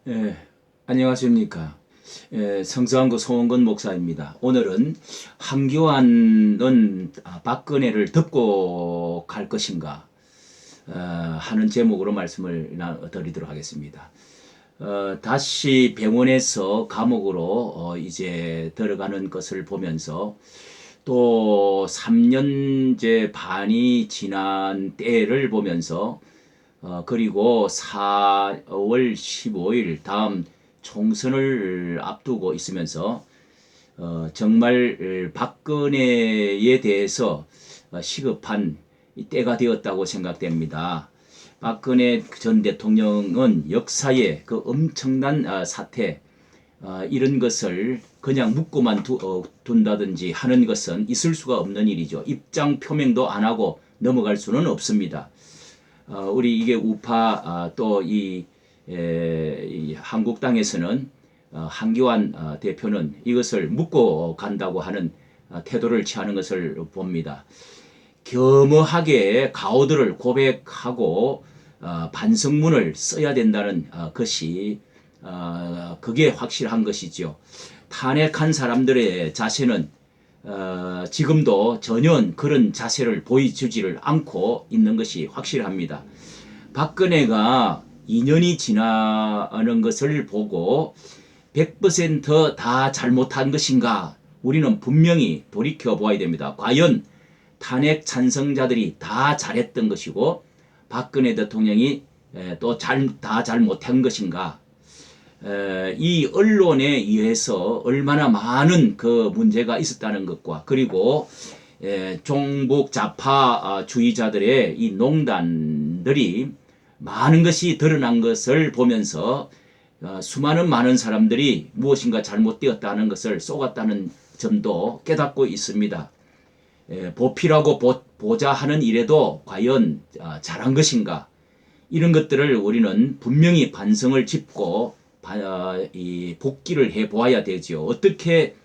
예, 안녕하십니까. 성서한구 소원근 목사입니다. 오늘은 황교안은 박근혜를 덮고 갈 것인가 하는 제목으로 말씀을 드리도록 하겠습니다. 다시 병원에서 감옥으로 이제 들어가는 것을 보면서 또 3년제 반이 지난 때를 보면서 그리고 4월 15일 다음 총선을 앞두고 있으면서 정말 박근혜에 대해서 시급한 때가 되었다고 생각됩니다. 박근혜 전 대통령은 역사의 그 엄청난 사태 이런 것을 그냥 묻고만 둔다든지 하는 것은 있을 수가 없는 일이죠. 입장 표명도 안 하고 넘어갈 수는 없습니다. 우리 이게 우파 또 이 한국당에서는 한교안 대표는 이것을 묻고 간다고 하는 태도를 취하는 것을 봅니다. 겸허하게 가오들을 고백하고 반성문을 써야 된다는 것이 그게 확실한 것이죠. 탄핵한 사람들의 자세는 지금도 전혀 그런 자세를 보여주지를 않고 있는 것이 확실합니다. 박근혜가 2년이 지나는 것을 보고 100%다 잘못한 것인가? 우리는 분명히 돌이켜 보아야 됩니다. 과연 탄핵 찬성자들이 다 잘했던 것이고 박근혜 대통령이 또 다 잘못한 것인가? 이 언론에 의해서 얼마나 많은 그 문제가 있었다는 것과 그리고 종북 좌파주의자들의 이 농단들이 많은 것이 드러난 것을 보면서 수많은 많은 사람들이 무엇인가 잘못되었다는 것을 속았다는 점도 깨닫고 있습니다. 보필하고 보자 하는 일에도 과연 잘한 것인가 이런 것들을 우리는 분명히 반성을 짚고 이 복귀를 해 보아야 되죠. 어떻게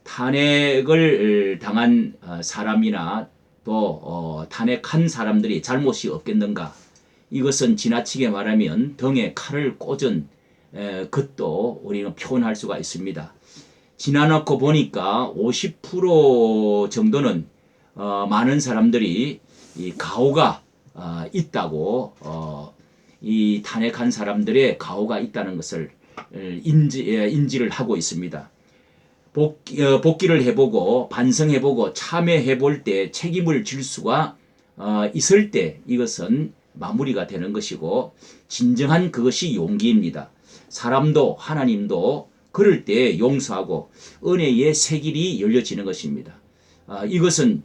탄핵을 당한 사람이나 또 탄핵한 사람들이 잘못이 없겠는가? 이것은 지나치게 말하면 등에 칼을 꽂은 것도 우리는 표현할 수가 있습니다. 지나놓고 보니까 50% 정도는 많은 사람들이 이 가오가 있다고 이 탄핵한 사람들의 가오가 있다는 것을 인지를 하고 있습니다. 복귀를 해보고 반성해보고 참여해볼 때 책임을 질 수가 있을 때 이것은 마무리가 되는 것이고 진정한 그것이 용기입니다. 사람도 하나님도 그럴 때 용서하고 은혜의 새 길이 열려지는 것입니다. 이것은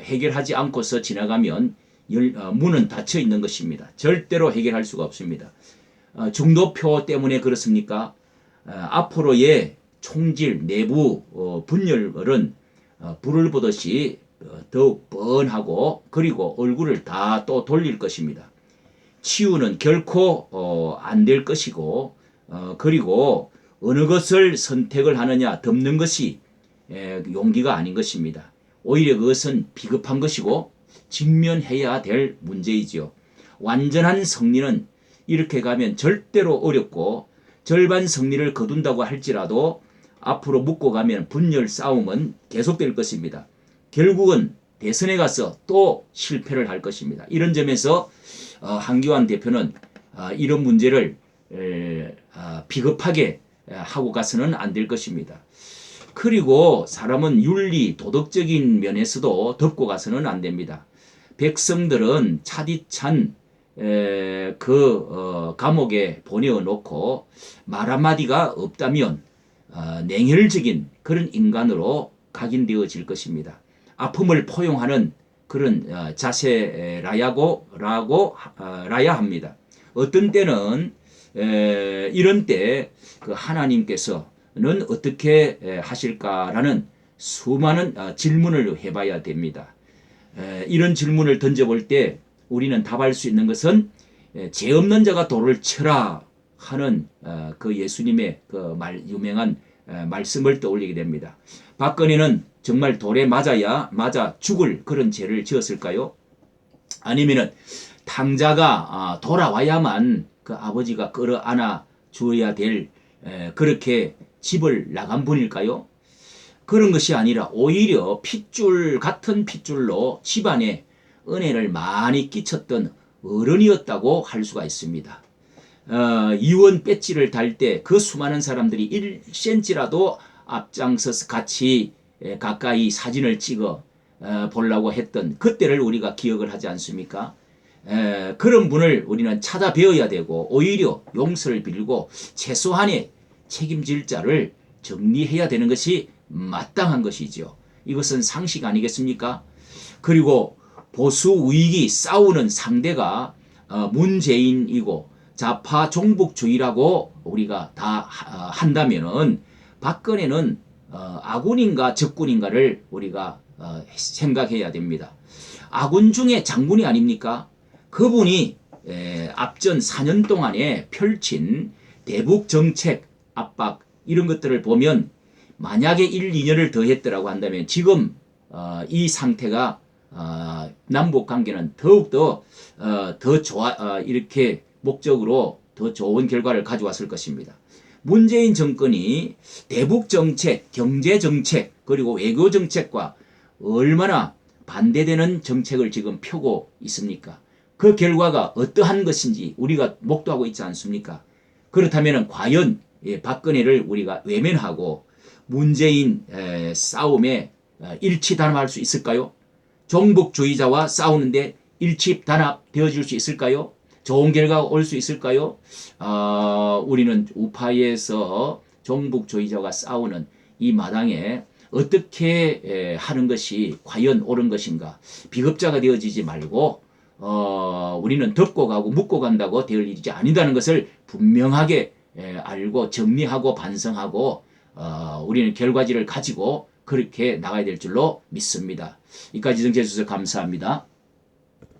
해결하지 않고서 지나가면 문은 닫혀 있는 것입니다. 절대로 해결할 수가 없습니다. 중도표 때문에 그렇습니까? 앞으로의 총질 내부 분열은 불을 보듯이 더욱 뻔하고 그리고 얼굴을 다 또 돌릴 것입니다. 치유는 결코 안 될 것이고 그리고 어느 것을 선택을 하느냐 덮는 것이 용기가 아닌 것입니다. 오히려 그것은 비겁한 것이고 직면해야 될 문제이지요. 완전한 승리는 이렇게 가면 절대로 어렵고 절반 승리를 거둔다고 할지라도 앞으로 묻고 가면 분열 싸움은 계속될 것입니다. 결국은 대선에 가서 또 실패를 할 것입니다. 이런 점에서 한교안 대표는 이런 문제를 비겁하게 하고 가서는 안 될 것입니다. 그리고 사람은 윤리, 도덕적인 면에서도 덮고 가서는 안 됩니다. 백성들은 차디찬 감옥에 보내어놓고 말 한마디가 없다면 냉혈적인 그런 인간으로 각인되어질 것입니다. 아픔을 포용하는 그런 자세라야 합니다. 어떤 때는 이런 때 그 하나님께서는 어떻게 하실까라는 수많은 질문을 해봐야 됩니다. 이런 질문을 던져볼 때 우리는 답할 수 있는 것은 죄 없는 자가 돌을 쳐라 하는 그 예수님의 그 유명한 말씀을 떠올리게 됩니다. 박근혜는 정말 돌에 맞아 죽을 그런 죄를 지었을까요? 아니면은 탕자가 돌아와야만 그 아버지가 끌어안아 주어야 될 그렇게 집을 나간 분일까요? 그런 것이 아니라 오히려 핏줄 같은 핏줄로 집안에 은혜를 많이 끼쳤던 어른이었다고 할 수가 있습니다. 이원 배지를 달 때 그 수많은 사람들이 1cm라도 앞장서서 같이 가까이 사진을 찍어 보려고 했던 그때를 우리가 기억을 하지 않습니까? 그런 분을 우리는 찾아뵈어야 되고 오히려 용서를 빌고 최소한의 책임질 자를 정리해야 되는 것이 마땅한 것이죠. 이것은 상식 아니겠습니까? 그리고 보수 우익이 싸우는 상대가 문재인이고 좌파 종북주의라고 우리가 다 한다면은 박근혜는 아군인가 적군인가를 우리가 생각해야 됩니다. 아군 중에 장군이 아닙니까? 그분이 앞전 4년 동안에 펼친 대북 정책 압박 이런 것들을 보면 만약에 1, 2년을 더 했더라고 한다면 지금 이 상태가 남북 관계는 더욱더 더 좋아 이렇게 목적으로 더 좋은 결과를 가져왔을 것입니다. 문재인 정권이 대북 정책, 경제 정책 그리고 외교 정책과 얼마나 반대되는 정책을 지금 펴고 있습니까? 그 결과가 어떠한 것인지 우리가 목도하고 있지 않습니까? 그렇다면 과연 박근혜를 우리가 외면하고 문재인 싸움에 일치단합할 수 있을까요? 종북주의자와 싸우는데 일치단합 되어줄 수 있을까요? 좋은 결과가 올 수 있을까요? 우리는 우파에서 종북주의자와 싸우는 이 마당에 어떻게 하는 것이 과연 옳은 것인가? 비겁자가 되어지지 말고 우리는 덮고 가고 묻고 간다고 될 일이 아니다는 것을 분명하게 알고 정리하고 반성하고 우리는 결과지를 가지고 그렇게 나가야 될 줄로 믿습니다. 이까지 정치해 주셔서 감사합니다.